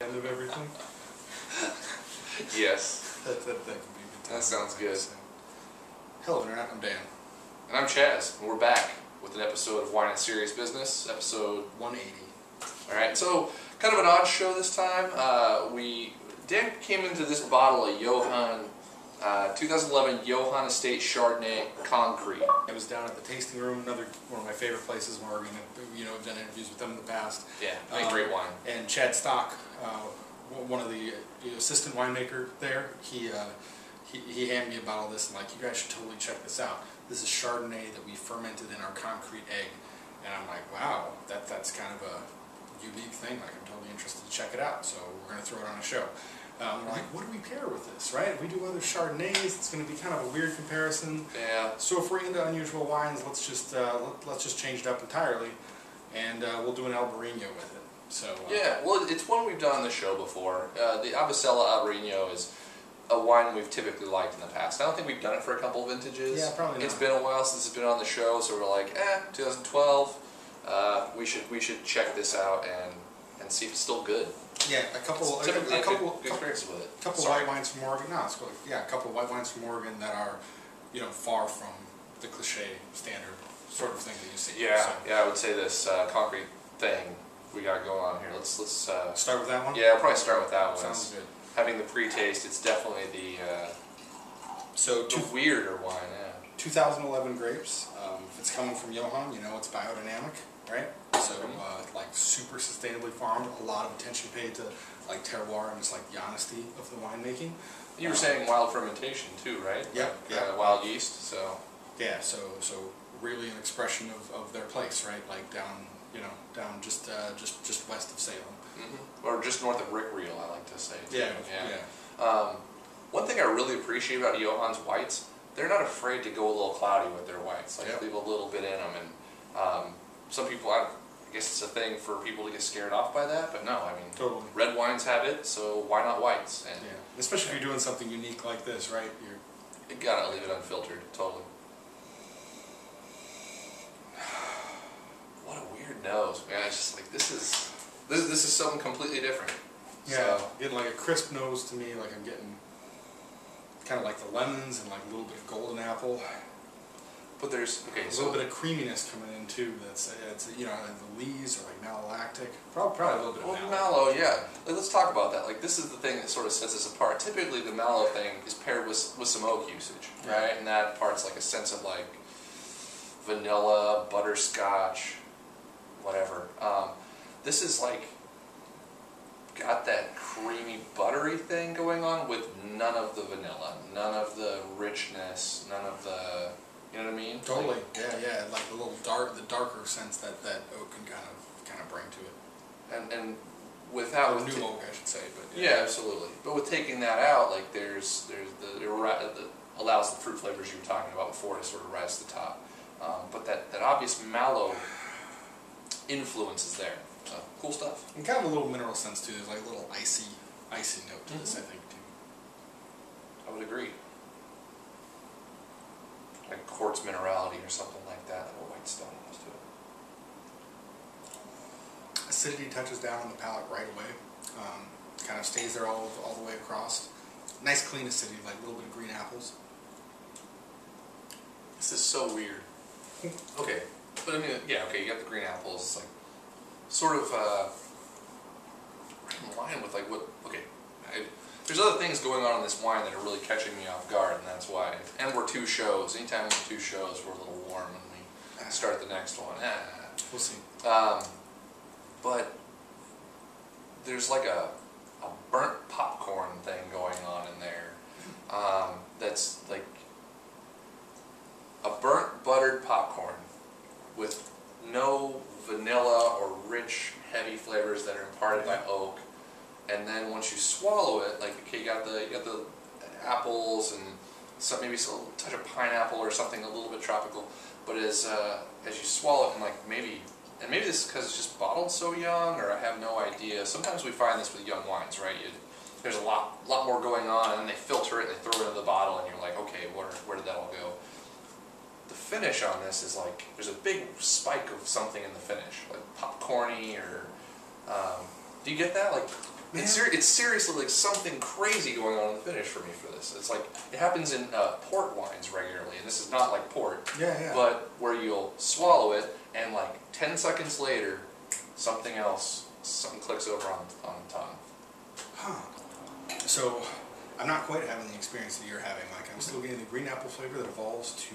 End of everything? Yes. That can be a good time. That sounds good. Hello Internet, I'm Dan. And I'm Chaz, and we're back with an episode of Wine and Serious Business, episode 180. Alright, so kind of an odd show this time. Dan came into this bottle of Johan, 2011 Johan Estate Chardonnay Konkret. I was down at the tasting room, another one of my favorite places in Oregon. I've done interviews with them in the past. Yeah, make great wine. And Chad Stock, one of the assistant winemaker there, he handed me a bottle of this and like, you guys should totally check this out. This is Chardonnay that we fermented in our concrete egg. And I'm like, wow, that's kind of a unique thing. Like, I'm totally interested to check it out. So we're going to throw it on a show. We're like, what do we pair with this, right? If we do other Chardonnays, it's going to be kind of a weird comparison. Yeah. So if we're into unusual wines, let's just change it up entirely, and we'll do an Albariño with it. So yeah, well, it's one we've done on the show before. The Abacela Albariño is a wine we've typically liked in the past. I don't think we've done it for a couple of vintages. Yeah, probably not. It's been a while since it's been on the show, so we're like, 2012. We should check this out and see if it's still good. Yeah, a couple experience with it. A couple white wines from Oregon. No, it's cool. Yeah, a couple of white wines from Oregon that are, far from the cliche standard sort of thing that you see. Yeah, so, yeah, I would say this concrete thing we got going on here. Let's start with that one. Yeah, I'll probably start with that one. Sounds good. Having the pre-taste, it's definitely the weirder wine. Yeah. 2011 grapes. If it's coming from Johan, it's biodynamic, right? So like super sustainably farmed. A lot of attention paid to like terroir and just like the honesty of the winemaking. You were saying wild fermentation too, right? Yep. Yeah. Wild yeast. So. Yeah. So really an expression of their place, right? Like down just west of Salem. Mm-hmm. Or just north of Rick Reel, I like to say. Too. Yeah. One thing I really appreciate about Johan's whites, they're not afraid to go a little cloudy with their whites. Like leave a little bit in them, and some people, I guess it's a thing for people to get scared off by that, but no, I mean, totally. Red wines have it, so why not whites? And yeah, especially if you're doing something unique like this, right? You gotta leave it unfiltered, totally. What a weird nose, man! It's just like this is something completely different. Yeah, so, getting like a crisp nose to me, like I'm getting kind of like the lemons and like a little bit of golden apple. But there's a little bit of creaminess coming in too. That's the lees are like malolactic. Probably a little bit of mallow. Yeah. Like, let's talk about that. Like this is the thing that sort of sets us apart. Typically, the mallow thing is paired with some oak usage, right? And that part's like a sense of like vanilla, butterscotch, whatever. This is like got that creamy, buttery thing going on with none of the vanilla, none of the richness, none of the. You know what I mean? Totally. Yeah. Like the darker sense that oak can kind of bring to it. And without new oak, I should say. But yeah, absolutely. But with taking that out, like there's the allows the fruit flavors you were talking about before to sort of rise to the top. But that obvious mallow influence is there. So cool stuff. And kind of a little mineral sense too. There's like a little icy note to this, I think too. I would agree. Like quartz minerality or something like that a white stone has to it. Acidity touches down on the palate right away. Kind of stays there all the way across. Nice clean acidity, like a little bit of green apples. This is so weird. Okay, but I mean, yeah, okay, you got the green apples. It's like sort of right in line with like what. Okay, there's other things going on in this wine that are really catching me off guard, and that's why. And we're two shows. Anytime we're two shows, we're a little warm when we start the next one. We'll see. But there's like a burnt popcorn thing going on in there. That's like a burnt buttered popcorn with no vanilla or rich, heavy flavors that are imparted by oak. And then once you swallow it, like okay, you got the apples and maybe a touch of pineapple or something a little bit tropical. But as you swallow it, and like maybe this is because it's just bottled so young, or I have no idea. Sometimes we find this with young wines, right? There's a lot more going on, and they filter it, they throw it into the bottle, and you're like, okay, where did that all go? The finish on this is like there's a big spike of something in the finish, like popcorny or. Do you get that? Like It's seriously like something crazy going on in the finish for me for this. It's like, it happens in port wines regularly, and this is not like port, but where you'll swallow it, and like 10 seconds later, something clicks over on the tongue. Huh. So, I'm not quite having the experience that you're having. Like, I'm still getting the green apple flavor that evolves to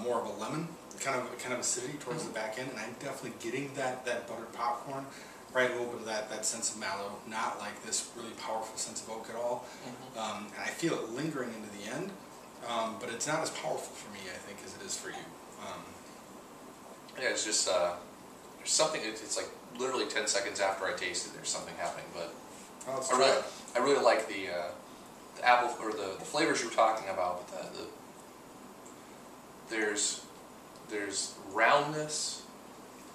more of a lemon, kind of acidity towards the back end, and I'm definitely getting that buttered popcorn, right? A little bit of that sense of mallow, not like this really powerful sense of oak at all. And I feel it lingering into the end, but it's not as powerful for me, I think, as it is for you. Yeah, it's just there's something. It's like literally 10 seconds after I taste it, there's something happening. But I really like the apple or the flavors you're talking about. But there's roundness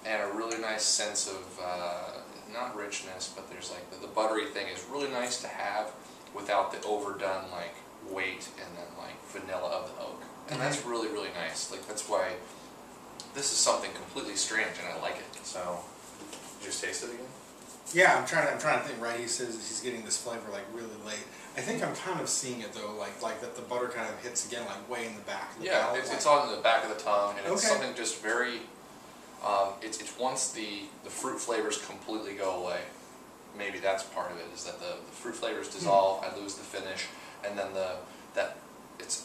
and a really nice sense of not richness, but there's like the buttery thing is really nice to have without the overdone like weight and then like vanilla of the oak, and that's really nice. Like that's why this is something completely strange, and I like it. So, did you just taste it again? Yeah, I'm trying to think. Right, he says he's getting this flavor like really late. I think I'm kind of seeing it though, like that the butter kind of hits again, like way in the back. Of the palate, it's on the back of the tongue, and it's something just very. It's once the fruit flavors completely go away. Maybe that's part of it. Is that the fruit flavors dissolve? I lose the finish, and then it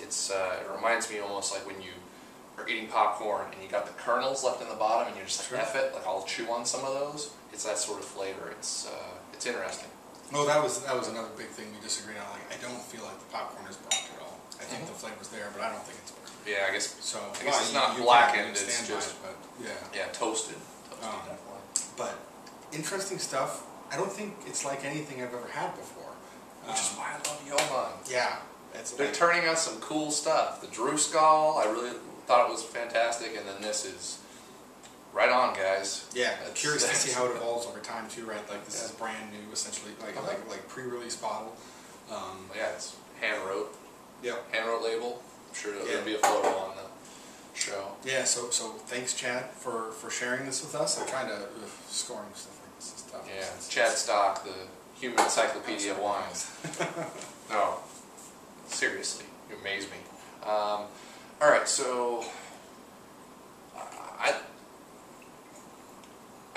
reminds me almost like when you are eating popcorn and you got the kernels left in the bottom, and you're just like, F it, like I'll chew on some of those. It's that sort of flavor. It's interesting. Well, that was another big thing we disagreed on. Like, I don't feel like the popcorn is burnt at all. I think the flavor's there, but I don't think it's burnt. Yeah, I guess. So I guess it's not blackened. It's just toasted. Definitely. But interesting stuff. I don't think it's like anything I've ever had before. Which is why I love Johan. Yeah. They're turning out some cool stuff. The Druskal, I really thought it was fantastic, and then this is right on, guys. Yeah, curious to see how it evolves over time too, right? Like this is brand new, essentially, like pre-release bottle. Yeah, it's hand wrote. Yep. Hand wrote label. I'm sure there'll be a photo on the show. Yeah. So thanks, Chad, for sharing this with us. I'm trying to scoring stuff like this is tough. Yeah, Chad Stock, the human encyclopedia of wines. No, seriously, you amaze me. All right, so I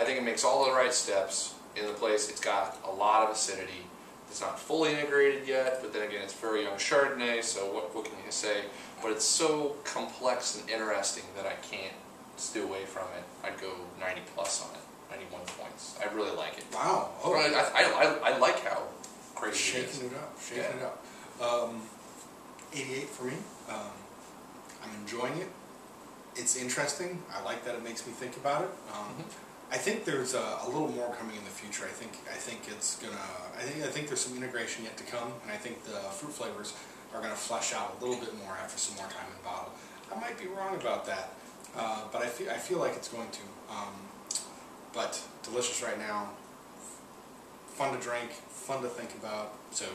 think it makes all the right steps in the place. It's got a lot of acidity. It's not fully integrated yet, but then again, it's very young Chardonnay, so what can you say? But it's so complex and interesting that I can't stew away from it. I'd go 90 plus on it, 91 points. I really like it. Wow. Oh. I like how crazy it is. Shaking it up. 88 for me. I'm enjoying it. It's interesting. I like that it makes me think about it. I think there's a little more coming in the future. I think it's gonna. I think there's some integration yet to come, and I think the fruit flavors are gonna flesh out a little bit more after some more time in bottle. I might be wrong about that, but I feel like it's going to. But delicious right now. Fun to drink, fun to think about. So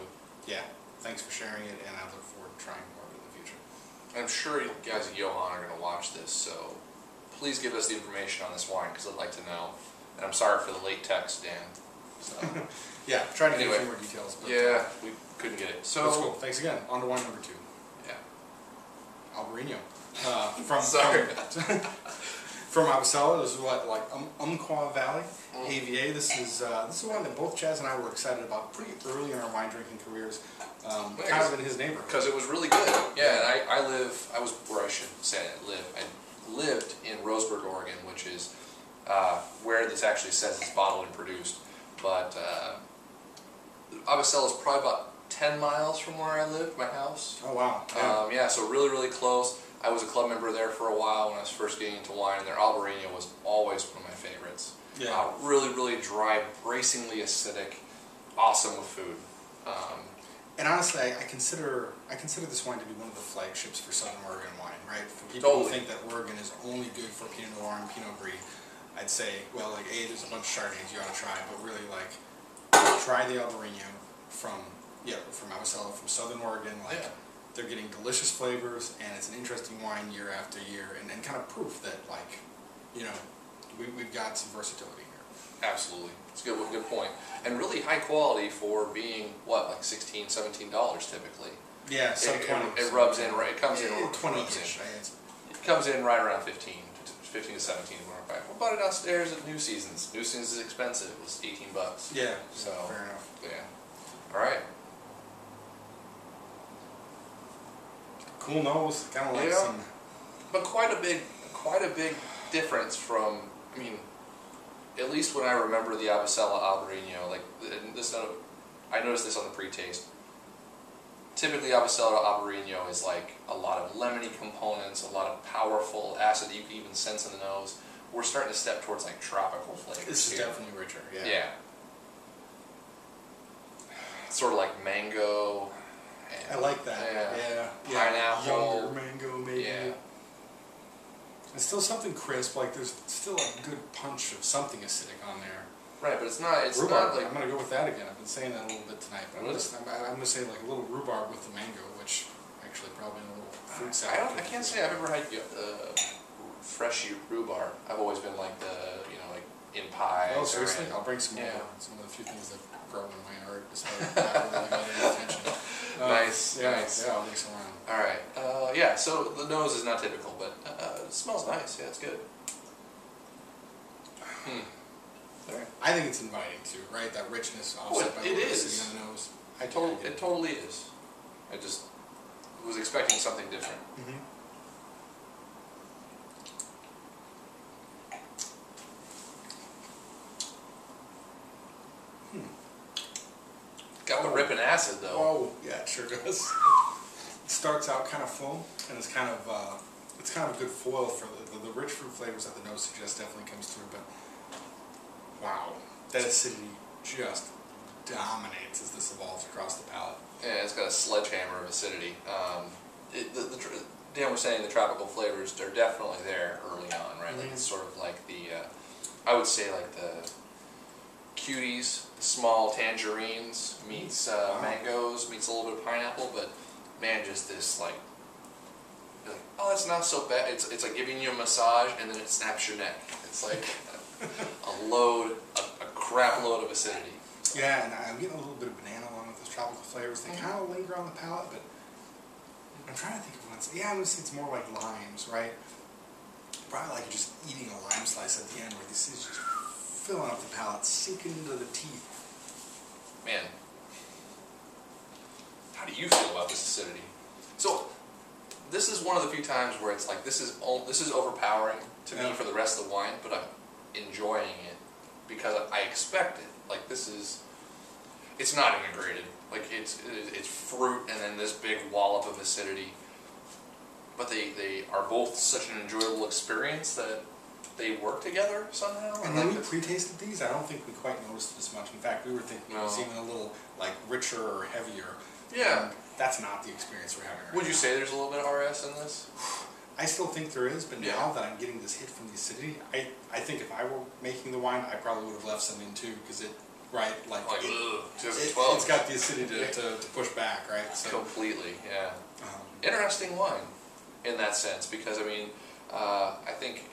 yeah, thanks for sharing it, and I look forward to trying more of it in the future. I'm sure you guys at Johan are going to watch this, so please give us the information on this wine, because I'd like to know. And I'm sorry for the late text, Dan. So. Yeah, trying to get a few more details. But, yeah, we couldn't get it. So that's cool. Thanks again. On to wine number 2. Yeah. Albariño. From Abacela. This is like Umpqua Valley, AVA. This is one that both Chaz and I were excited about pretty early in our wine drinking careers. Kind of in his neighborhood. Because it was really good. Yeah, and I lived in Roseburg, Oregon, which is where this actually says it's bottled and produced. But Abacela is probably about 10 miles from where I lived, my house. Oh, wow. Yeah, so really close. I was a club member there for a while when I was first getting into wine, and their Albariño was always one of my favorites. Yeah. Really dry, bracingly acidic, awesome with food. And honestly, I consider this wine to be one of the flagships for Southern Oregon wine, right? For people who think that Oregon is only good for Pinot Noir and Pinot Gris, I'd say, well, like, there's a bunch of Chardonnays you ought to try, but really, like, try the Albariño from Abacela, from Southern Oregon. Like, they're getting delicious flavors, and it's an interesting wine year after year, and kind of proof that, like, you know, we've got some versatility here. Absolutely. It's a good point. And really high quality for being, what, like $16, $17 typically. Yeah, it rubs in right. It comes in 20-ish. It comes in right around 15 to 17. We'll buy it downstairs at New Seasons. New Seasons is expensive. It was $18. Yeah. So fair enough. Yeah. All right. Cool nose, kind of like yeah, some. But quite a big difference from. I mean, at least when I remember the Abacela Albariño, like this. I noticed this on the pre-taste. Typically, Abacela Albariño is like a lot of lemony components, a lot of powerful acid that you can even sense in the nose. We're starting to step towards like tropical flavors. This is definitely richer. Yeah. Yeah. Sort of like mango. I like that. Yeah. Pineapple. Younger mango, maybe. Yeah. It's still something crisp. Like there's still like a good punch of something acidic on there. Right, but it's not. It's rhubarb. not like. I'm gonna go with that again. I've been saying that a little bit tonight, but I'm gonna say like a little rhubarb with the mango, which actually probably in a little fruit salad. I can't say I've ever had fresh rhubarb. I've always been like like in pies. Oh, seriously? I'll bring some more. It's one of the few things that grow in my yard, despite not really getting any attention. Nice. Yeah, I'll bring some around. All right. So the nose is not typical, but it smells nice. Yeah, it's good. I think it's inviting too, right? That richness offset by the acidity on the nose. It totally is. I just was expecting something different. Mm-hmm. Got the ripping acid though. Oh, yeah, it sure does. It starts out kind of full, and it's kind of a good foil for the rich fruit flavors that the nose suggests definitely comes through. But wow, that acidity just dominates as this evolves across the palate. Yeah, it's got a sledgehammer of acidity. Dan was saying the tropical flavors are definitely there early on, right? Mm-hmm. Like it's sort of like I would say like the cuties, small tangerines meets mangoes, meets a little bit of pineapple, but man, just this like, you're like, oh, that's not so bad. It's like giving you a massage and then it snaps your neck. It's like a crap load of acidity. Yeah, and I'm getting a little bit of banana along with those tropical flavors. They kind of linger on the palate, but I'm trying to think of what's. Yeah, I'm gonna say it's more like limes, right? Probably like you're just eating a lime slice at the end, where this is just filling up the palate, sinking into the teeth. Man, how do you feel about this acidity? So, this is one of the few times where it's like this is overpowering to me for the rest of the wine, but I'm enjoying it because I expect it. Like it's not integrated. Like it's fruit and then this big wallop of acidity. But they are both such an enjoyable experience that they work together somehow. And when we pre-tasted these, I don't think we quite noticed it as much. In fact, we were thinking it was even a little like richer or heavier. Yeah. And that's not the experience we're having right now. Would you say there's a little bit of RS in this? I still think there is, but now that I'm getting this hit from the acidity, I think if I were making the wine, I probably would have left some in too, because it's got the acidity to push back, right? So, completely, yeah. Interesting wine in that sense, because I mean, I think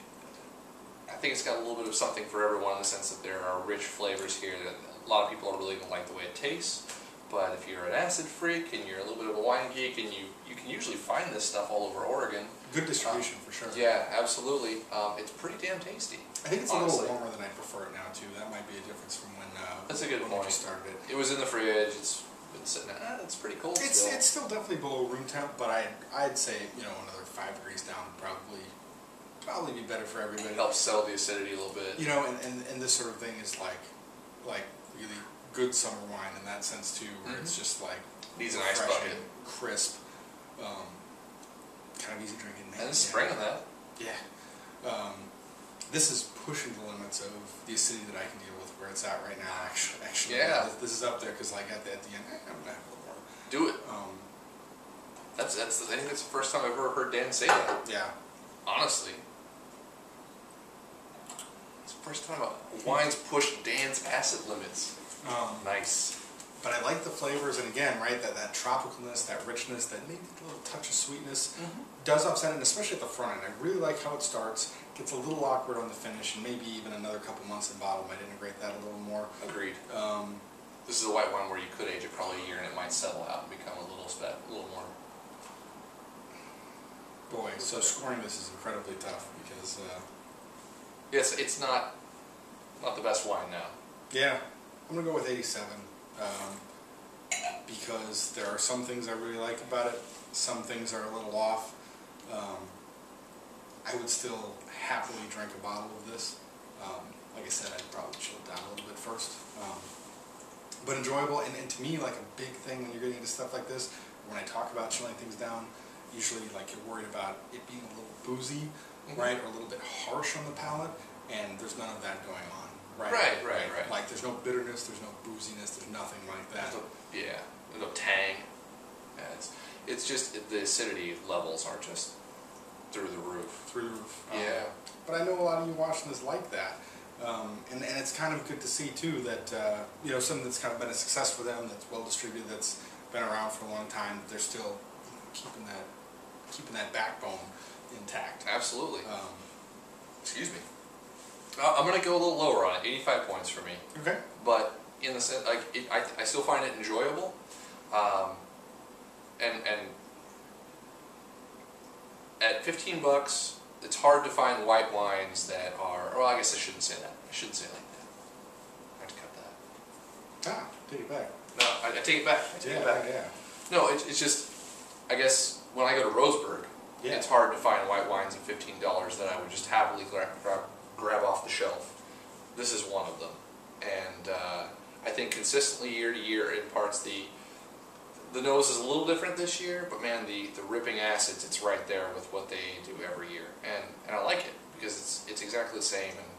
it's got a little bit of something for everyone in the sense that there are rich flavors here that a lot of people are really going to like the way it tastes. But if you're an acid freak and you're a little bit of a wine geek, and you can usually find this stuff all over Oregon. Good distribution for sure. Yeah, absolutely. It's pretty damn tasty. I think it's a little warmer than I prefer it now too. That might be a difference from when that's a good point. We started it. It was in the fridge. It's been sitting. It's pretty cold. It's still definitely below room temp, but I'd say another 5 degrees down would probably be better for everybody. Helps settle the acidity a little bit. And this sort of thing is like really good summer wine in that sense too, where it's just like needs an ice bucket, crisp, kind of easy drinking. And it's spring in that. Yeah. This is pushing the limits of the acidity that I can deal with where it's at right now. Actually, yeah. This is up there because like at the end, I'm gonna have a little more. Do it. I think that's the first time I've ever heard Dan say that. Yeah. Honestly. It's the first time wine's pushed Dan's acid limits. Nice. But I like the flavors, and again, right, that tropicalness, that richness, that maybe a little touch of sweetness does offset it, and especially at the front end. I really like how it starts, gets a little awkward on the finish, and maybe even another couple months in bottle might integrate that a little more. Agreed. This is a white wine where you could age it probably a year and it might settle out and become a little more. Boy, so scoring this is incredibly tough because... yes, it's not the best wine now. Yeah, I'm going to go with 87. Because there are some things I really like about it, some things are a little off. I would still happily drink a bottle of this. Like I said, I'd probably chill it down a little bit first. But enjoyable, and to me, like a big thing when you're getting into stuff like this, when I talk about chilling things down, usually like you're worried about it being a little boozy, right, or a little bit harsh on the palate, and there's none of that going on. Right. Like there's no bitterness, there's no booziness, there's nothing like that. There's no tang. Yeah, it's just the acidity levels are just through the roof. Yeah. But I know a lot of you watching this like that, and it's kind of good to see too that you know, something that's kind of been a success for them, that's well distributed, that's been around for a long time. They're still keeping that backbone intact. Absolutely. Excuse me. I'm going to go a little lower on it, 85 points for me. Okay. But in the sense, I still find it enjoyable, and at $15, it's hard to find white wines that are. Well, I guess I shouldn't say that. I shouldn't say it like that. I have to cut that. Take it back. No, I take it back. I take it back. Yeah. No, it's just, I guess when I go to Roseburg, it's hard to find white wines at $15 that I would just happily grab off the shelf. This is one of them, and I think consistently year to year it imparts the nose is a little different this year, but man, the ripping acids, it's right there with what they do every year, and I like it because it's exactly the same, and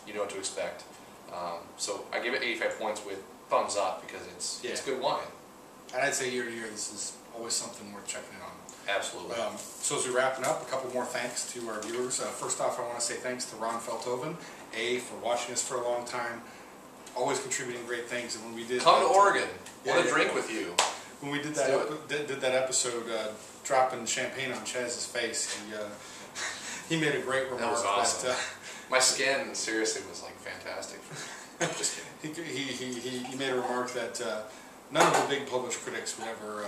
you know what to expect. So I give it 85 points with thumbs up because it's good wine. And I'd say year to year this is always something worth checking in on. Absolutely. So as we're wrapping up, a couple more thanks to our viewers. First off, I want to say thanks to Ron Felthoven, for watching us for a long time, always contributing great things. And when we did come to Oregon, want to drink with you. When we did that episode, dropping champagne on Chaz's face, he made a great remark. That was awesome. My skin seriously was like fantastic. Just kidding. He made a remark that none of the big published critics would ever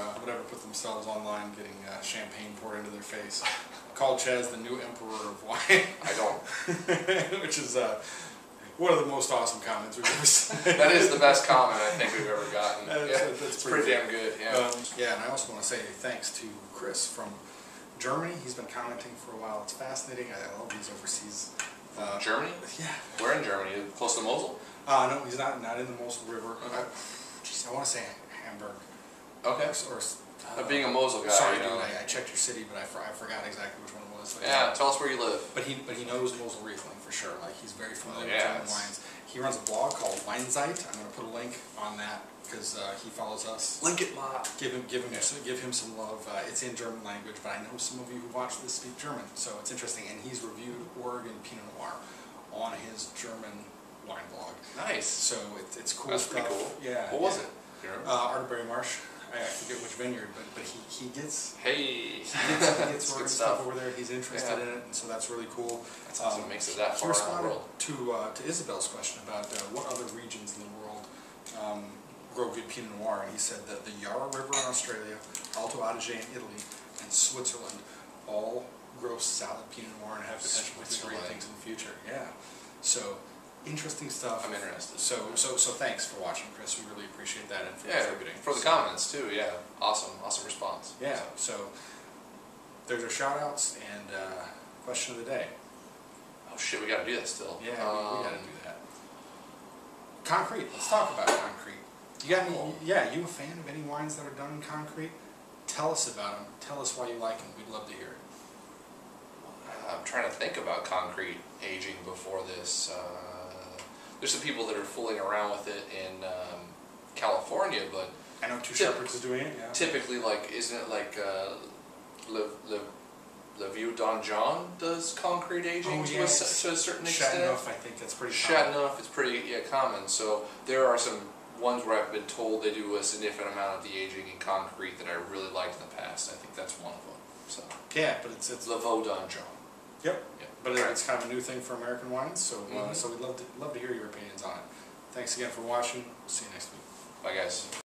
put themselves online getting champagne poured into their face. Called Chaz the new emperor of wine. I don't. Which is one of the most awesome comments we've ever seen. That is the best comment I think we've ever gotten. That's pretty damn good. Yeah. And I also want to say thanks to Chris from Germany. He's been commenting for a while. It's fascinating. I love these overseas. Germany? Yeah. Where in Germany? Close to Mosel? No, he's not in the Mosel River. Okay. I want to say Hamburg. Okay. Being a Mosel guy, sorry, dude, I checked your city, but I forgot exactly which one it was. Yeah, tell us where you live. But he knows Mosel Riesling for sure. Like he's very familiar with German wines. He runs a blog called Weinzeit. I'm going to put a link on that because he follows us. Link it, Ma. Give him some love. It's in German language, but I know some of you who watch this speak German, so it's interesting. And he's reviewed Oregon Pinot Noir on his German wine blog. Nice. So it's cool. That's stuff. pretty cool. Yeah. What was it? Albariño Marsh. I forget which vineyard, but he gets he gets Oregon stuff over there. He's interested in it, and so that's really cool. That's what makes it that far around the world. He responded to Isabel's question about what other regions in the world grow good Pinot Noir, and he said that the Yarra River in Australia, Alto Adige in Italy, and Switzerland all grow solid Pinot Noir and have potential to do great things in the future. Yeah, so interesting stuff. I'm interested. So thanks for watching, Chris. We really appreciate that and for contributing. For the comments too. Yeah, awesome response. Yeah. So there's our shout outs and question of the day. Oh shit, we got to do that still. Yeah, we got to do that. Concrete. Let's talk about concrete. You got any? Yeah, you a fan of any wines that are done in concrete? Tell us about them. Tell us why you like them. We'd love to hear it. I'm trying to think about concrete aging before this. There's some people that are fooling around with it in California, but I know Two Shepherds is doing it. Yeah. Typically, like, isn't it like Le Vieux Donjon does concrete aging to a certain extent? Chateauneuf, I think that's pretty common. Chateauneuf, it's pretty common. So there are some ones where I've been told they do a significant amount of the aging in concrete that I really liked in the past. I think that's one of them. So Yeah, but it's Le Veau d'Anjou. Yep. Yep. But it's kind of a new thing for American wines, so so we'd love to hear your opinions on it. Thanks again for watching. We'll see you next week. Bye, guys.